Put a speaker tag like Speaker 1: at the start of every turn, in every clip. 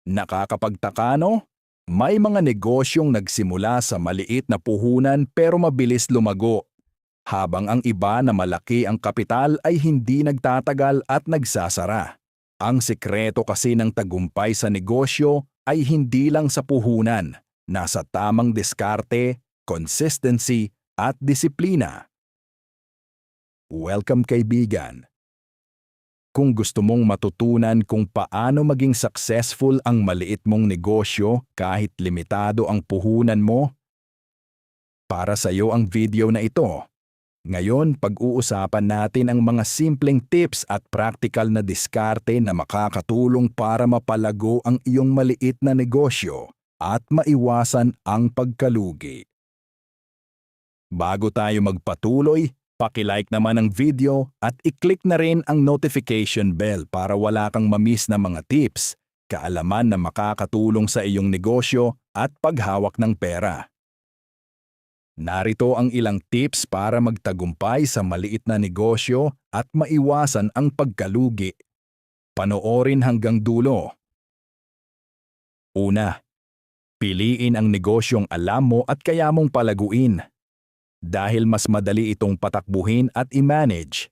Speaker 1: Nakakapagtaka, no? May mga negosyong nagsimula sa maliit na puhunan pero mabilis lumago, habang ang iba na malaki ang kapital ay hindi nagtatagal at nagsasara. Ang sikreto kasi ng tagumpay sa negosyo ay hindi lang sa puhunan, nasa tamang diskarte, consistency at disiplina. Welcome kaibigan! Kung gusto mong matutunan kung paano maging successful ang maliit mong negosyo kahit limitado ang puhunan mo, para sa iyo ang video na ito. Ngayon, pag-uusapan natin ang mga simpleng tips at practical na diskarte na makakatulong para mapalago ang iyong maliit na negosyo at maiwasan ang pagkalugi. Bago tayo magpatuloy, paki-like naman ang video at i-click na rin ang notification bell para wala kang ma-miss na mga tips, kaalaman na makakatulong sa iyong negosyo at paghawak ng pera. Narito ang ilang tips para magtagumpay sa maliit na negosyo at maiwasan ang pagkalugi. Panoorin hanggang dulo. Una, piliin ang negosyong alam mo at kaya mong palaguin. Dahil mas madali itong patakbuhin at i-manage.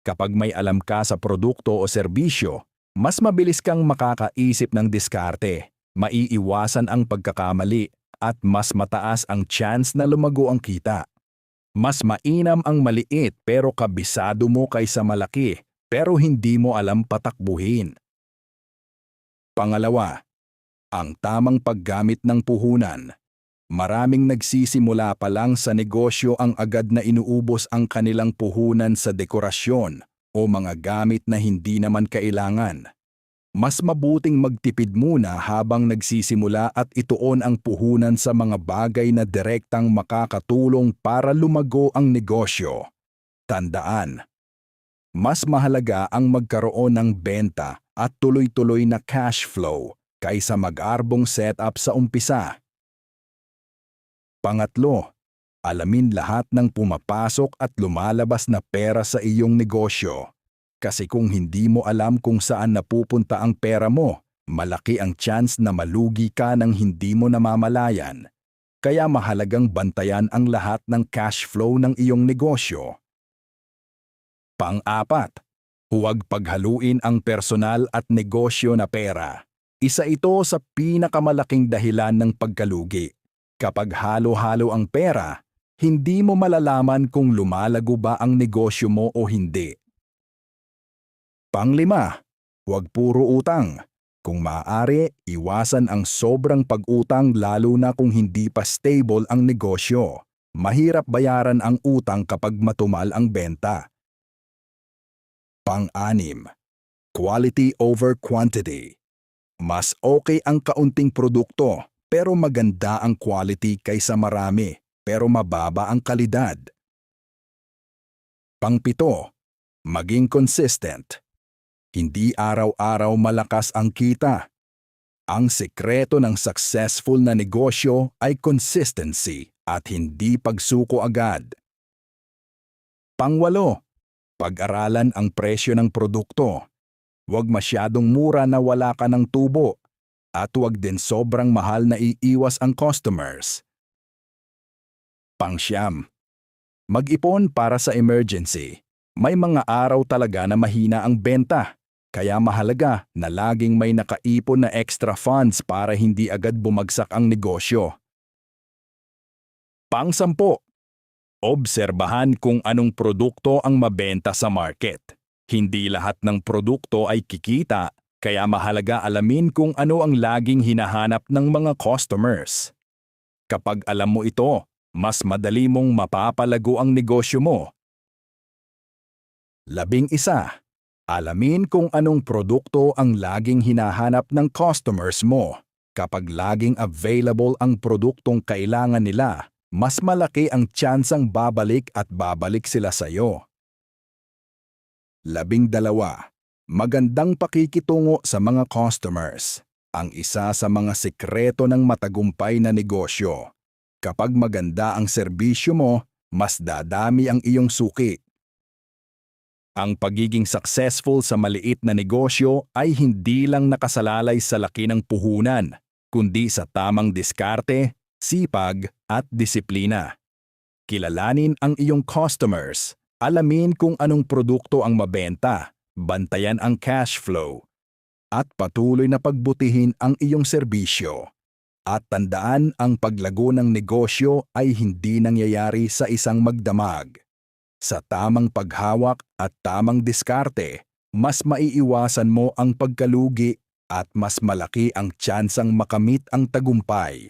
Speaker 1: Kapag may alam ka sa produkto o serbisyo, mas mabilis kang makakaisip ng diskarte, maiiwasan ang pagkakamali, at mas mataas ang chance na lumago ang kita. Mas mainam ang maliit pero kabisado mo kaysa malaki pero hindi mo alam patakbuhin. Pangalawa, ang tamang paggamit ng puhunan. Maraming nagsisimula pa lang sa negosyo ang agad na inuubos ang kanilang puhunan sa dekorasyon o mga gamit na hindi naman kailangan. Mas mabuting magtipid muna habang nagsisimula at ituon ang puhunan sa mga bagay na direktang makakatulong para lumago ang negosyo. Tandaan, mas mahalaga ang magkaroon ng benta at tuloy-tuloy na cash flow kaysa mag-arbong setup sa umpisa. Pangatlo, alamin lahat ng pumapasok at lumalabas na pera sa iyong negosyo. Kasi kung hindi mo alam kung saan napupunta ang pera mo, malaki ang chance na malugi ka nang hindi mo namamalayan. Kaya mahalagang bantayan ang lahat ng cash flow ng iyong negosyo. Pang-apat, huwag paghaluin ang personal at negosyo na pera. Isa ito sa pinakamalaking dahilan ng pagkalugi. Kapag halo-halo ang pera, hindi mo malalaman kung lumalago ba ang negosyo mo o hindi. Panglima, huwag puro utang. Kung maaari, iwasan ang sobrang pag-utang lalo na kung hindi pa stable ang negosyo. Mahirap bayaran ang utang kapag matumal ang benta. Pang-anim, quality over quantity. Mas okay ang kaunting produkto pero maganda ang quality kaysa marami pero mababa ang kalidad. Pang-pito, maging consistent. Hindi araw-araw malakas ang kita. Ang sekreto ng successful na negosyo ay consistency at hindi pagsuko agad. Pangwalo, pag-aralan ang presyo ng produkto. Huwag masyadong mura na wala ka ng tubo at huwag din sobrang mahal na iiwas ang customers. Pangsyam, mag-ipon para sa emergency. May mga araw talaga na mahina ang benta. Kaya mahalaga na laging may nakaipon na extra funds para hindi agad bumagsak ang negosyo. Pang-sampo, obserbahan kung anong produkto ang mabenta sa market. Hindi lahat ng produkto ay kikita, kaya mahalaga alamin kung ano ang laging hinahanap ng mga customers. Kapag alam mo ito, mas madali mong mapapalago ang negosyo mo. 11. Alamin kung anong produkto ang laging hinahanap ng customers mo. Kapag laging available ang produktong kailangan nila, mas malaki ang tsansang babalik at babalik sila sa iyo. 12. Magandang pakikitungo sa mga customers. Ang isa sa mga sikreto ng matagumpay na negosyo. Kapag maganda ang serbisyo mo, mas dadami ang iyong suki. Ang pagiging successful sa maliit na negosyo ay hindi lang nakasalalay sa laki ng puhunan, kundi sa tamang diskarte, sipag at disiplina. Kilalanin ang iyong customers, alamin kung anong produkto ang mabenta, bantayan ang cash flow, at patuloy na pagbutihin ang iyong serbisyo. At tandaan, ang paglago ng negosyo ay hindi nangyayari sa isang magdamag. Sa tamang paghawak at tamang diskarte, mas maiiwasan mo ang pagkalugi at mas malaki ang tsansang makamit ang tagumpay.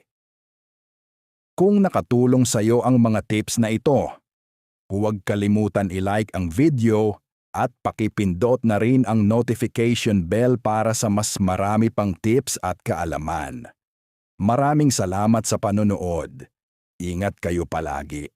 Speaker 1: Kung nakatulong sa iyo ang mga tips na ito, huwag kalimutan i-like ang video at pakipindot na rin ang notification bell para sa mas marami pang tips at kaalaman. Maraming salamat sa panonood. Ingat kayo palagi.